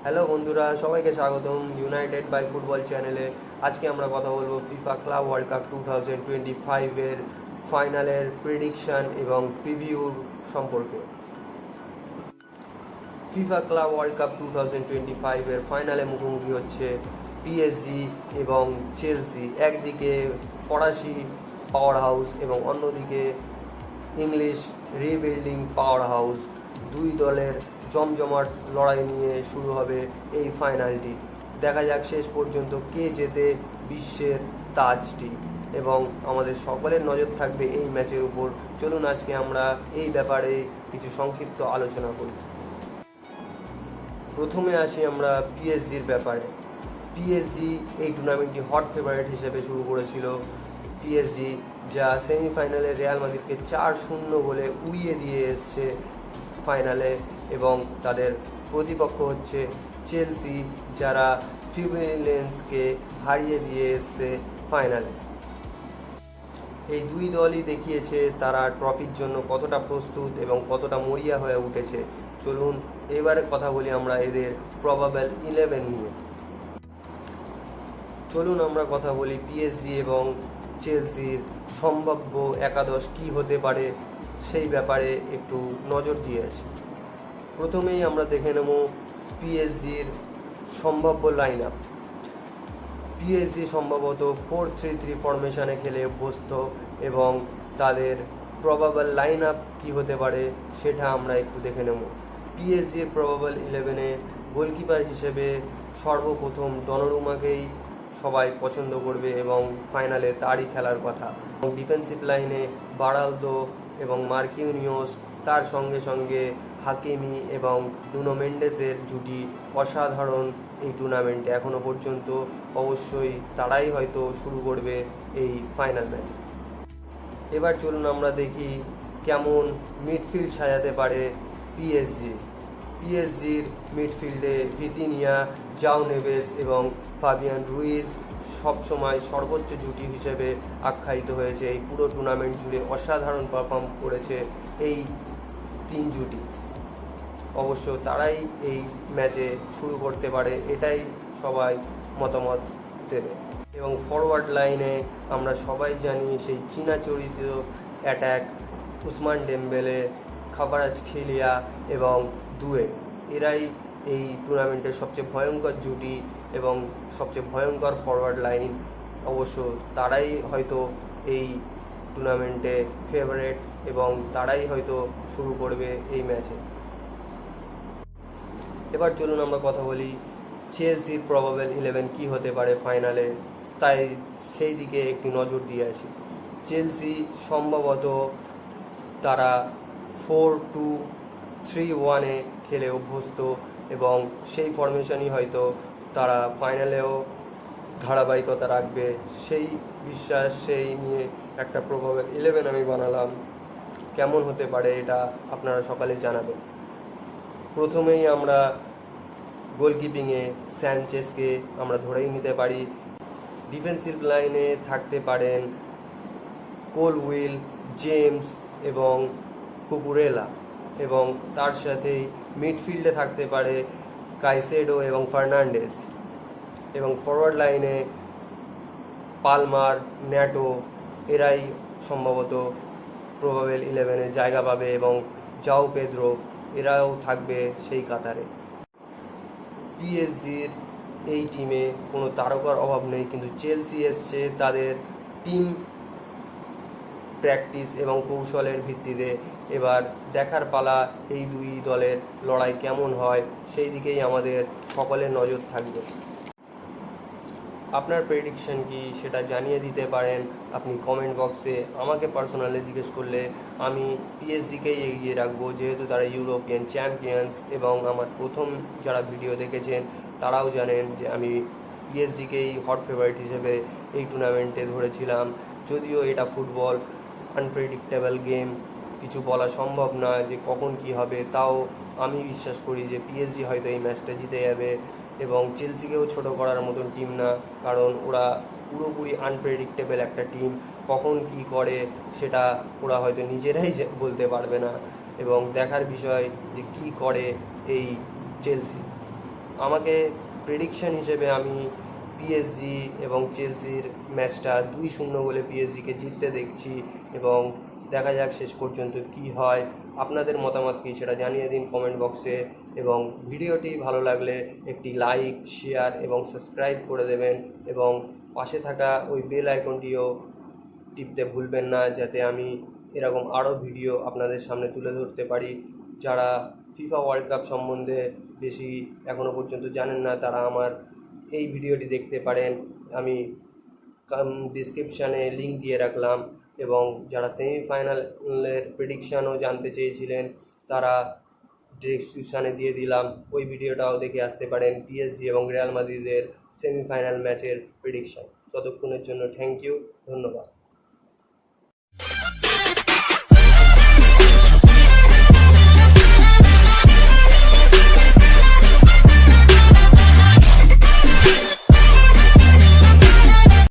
Hello বন্ধুরা, সবাইকে স্বাগতম ইউনাইটেড বাই ফুটবল চ্যানেলে। আজকে আমরা কথা বলবো ফিফা ক্লাব ওয়ার্ল্ড কাপ 2025-এর ফাইনালের প্রেডিকশান এবং প্রিভিউর সম্পর্কে। ফিফা ক্লাব ওয়ার্ল্ড কাপ 2025-এর ফাইনালে মুখোমুখি হচ্ছে পিএসজি এবং চেলসি। একদিকে ফরাসি পাওয়ার হাউস এবং অন্যদিকে ইংলিশ রিবিল্ডিং পাওয়ার হাউস। দুই দলের জমজমাট লড়াই নিয়ে শুরু হবে এই ফাইনালটি। দেখা যাক শেষ পর্যন্ত কে জেতে বিশ্বের তাজটি, এবং আমাদের সকলের নজর থাকবে এই ম্যাচের উপর। চলুন আজকে আমরা এই ব্যাপারে কিছু সংক্ষিপ্ত আলোচনা করি। প্রথমে আসি আমরা পিএসজির ব্যাপারে। পিএসজি এই টুর্নামেন্টটি হট ফেভারিট হিসেবে শুরু করেছিল। পিএসজি যা সেমিফাইনালে রিয়াল মাদ্রিদকে 4-0 বলে উড়িয়ে দিয়ে এসছে ফাইনালে, এবং তাদের প্রতিপক্ষ হচ্ছে চেলসি, যারা ফ্লুমিনেন্সকে হারিয়ে দিয়ে এসছে ফাইনালে। এই দুই দলই দেখিয়েছে তারা ট্রফির জন্য কতটা প্রস্তুত এবং কতটা মরিয়া হয়ে উঠেছে। চলুন এবারে কথা বলি আমরা এদের প্রবাবল 11 নিয়ে। চলুন আমরা কথা বলি পিএসজি এবং চেলসির সম্ভাব্য একাদশ কী হতে পারে সেই ব্যাপারে একটু নজর দিয়ে আসি। প্রথমেই আমরা দেখে নেব পিএসজির সম্ভাব্য লাইন আপ। পিএসজি সম্ভবত 4-3-3 ফরমেশনে খেলে অভ্যস্ত, এবং তাদের প্রবাবল লাইন আপ কী হতে পারে সেটা আমরা একটু দেখে নেব। পিএসজির প্রবাবল 11-এ গোলকিপার হিসেবে সর্বপ্রথম দonnarummaকেই সবাই পছন্দ করবে এবং ফাইনালে তারই খেলার কথা। এবং ডিফেন্সিভ লাইনে বারালদো এবং মার্কিনিওস, তার সঙ্গে সঙ্গে হাকিমি এবং নুনো মেন্ডেসের জুটি অসাধারণ এই টুর্নামেন্টে এখনও পর্যন্ত। অবশ্যই তারাই হয়তো শুরু করবে এই ফাইনাল ম্যাচ। এবার চলুন আমরা দেখি কেমন মিডফিল্ড সাজাতে পারে পিএসজির মিডফিল্ডে ভিতিনিয়া, জাও নেভেস এবং ফাবিয়ান রুইজ সবসময় সর্বোচ্চ জুটি হিসেবে আখ্যায়িত হয়েছে। এই পুরো টুর্নামেন্ট জুড়ে অসাধারণ পারফর্ম করেছে এই তিন জুটি। অবশ্য তারাই এই ম্যাচে শুরু করতে পারে, এটাই সবাই মতামত দেবে। এবং ফরওয়ার্ড লাইনে আমরা সবাই জানি সেই চীনাচরিত অ্যাটাক উসমান ডেম্বেলে, খাভারাজখেলিয়া এবং দুয়ে, এরাই এই টুর্নামেন্টের সবচেয়ে ভয়ঙ্কর জুটি এবং সবচেয়ে ভয়ঙ্কর ফরওয়ার্ড লাইন। অবশ্য তারাই হয়তো এই টুর্নামেন্টে ফেভারিট এবং তারাই হয়তো শুরু করবে এই ম্যাচে। এবার চলুন আমরা কথা বলি চেলসির প্রবাবল 11 কী হতে পারে ফাইনালে, তাই সেই দিকে একটি নজর দিয়ে আসি। চেলসি সম্ভবত তারা 4-2-3-1-এ খেলে অভ্যস্ত, এবং সেই ফরমেশনই হয়তো তারা ফাইনালেও ধারাবাহিকতা রাখবে। সেই বিশ্বাস, সেই নিয়ে একটা প্রবাবল 11 আমি বানালাম। কেমন হতে পারে এটা আপনারা সকালে জানাবেন। প্রথমেই আমরা গোলকিপিংয়ে স্যানচেজকে আমরা ধরেই নিতে পারি। ডিফেন্সিভ লাইনে থাকতে পারেন কোলউইল, জেমস এবং কুকুরেলা, এবং তার সাথেই মিডফিল্ডে থাকতে পারে কাইসেডো এবং ফার্নান্ডেস, এবং ফরওয়ার্ড লাইনে পালমার, ন্যাটো, এরাই সম্ভবত প্রবাবল 11-এ জায়গা পাবে, এবং জাও পেদ্রো, এরাও থাকবে সেই কাতারে। পিএসজির এই টিমে কোনো তারকার অভাব নেই, কিন্তু চেলসি এসছে তাদের টিম প্র্যাকটিস এবং কৌশলের ভিত্তিতে। এবার দেখার পালা এই দুই দলের লড়াই কেমন হয়, সেই দিকেই আমাদের সকলের নজর থাকবে। আপনার প্রেডিকশন কি সেটা জানিয়ে দিতে পারেন আপনি কমেন্ট বক্সে। আমাকে পার্সোনালি জিজ্ঞেস করলে আমি পিএসজিকেই এগিয়ে রাখবো, যেহেতু তারা ইউরোপিয়ান চ্যাম্পিয়ন্স, এবং আমার প্রথম যারা ভিডিও দেখেছেন তারাও জানেন যে আমি পিএসজিকেই হট ফেভারিট হিসেবে এই টুর্নামেন্টে ধরেছিলাম। যদিও এটা ফুটবল, আনপ্রেডিক্টেবল গেম, কিছু বলা সম্ভব না যে কখন কি হবে, তাও আমি বিশ্বাস করি যে পিএসজি হয়তো এই ম্যাচটা জিতে যাবে। এবং চেলসিকেও ছোট করার মতন টিম না, কারণ ওরা পুরোপুরি আনপ্রেডিক্টেবল একটা টিম। কখন কি করে সেটা ওরা হয়তো নিজেরাই বলতে পারবে না, এবং দেখার বিষয় যে কী করে এই চেলসি। আমাকে প্রেডিকশন হিসেবে আমি পিএসজি এবং চেলসির ম্যাচটা 2-0 বলে পিএসজিকে জিততে দেখছি, এবং দেখা যাক শেষ পর্যন্ত কি হয়। আপনাদের মতামত কি সেটা জানিয়ে দিন কমেন্ট বক্সে, এবং ভিডিওটি ভালো লাগলে একটি লাইক, শেয়ার এবং সাবস্ক্রাইব করে দেবেন, এবং পাশে থাকা ওই বেল আইকনটিও টিপতে ভুলবেন না, যাতে আমি এরকম আরও ভিডিও আপনাদের সামনে তুলে ধরতে পারি। যারা ফিফা ওয়ার্ল্ড কাপ সম্বন্ধে বেশি এখনও পর্যন্ত জানেন না, তারা আমার এই ভিডিওটি দেখতে পারেন। আমি ডিসক্রিপশানে লিঙ্ক দিয়ে রাখলাম, এবং যারা সেমিফাইনালের প্রেডিকশানও জানতে চেয়েছিলেন তারা ডিসক্রিপশানে দিয়ে দিলাম, ওই ভিডিওটাও দেখে আসতে পারেন, পিএসজি এবং রিয়াল মাদ্রিদের সেমিফাইনাল ম্যাচের প্রেডিকশান। ততক্ষণের জন্য থ্যাংক ইউ, ধন্যবাদ।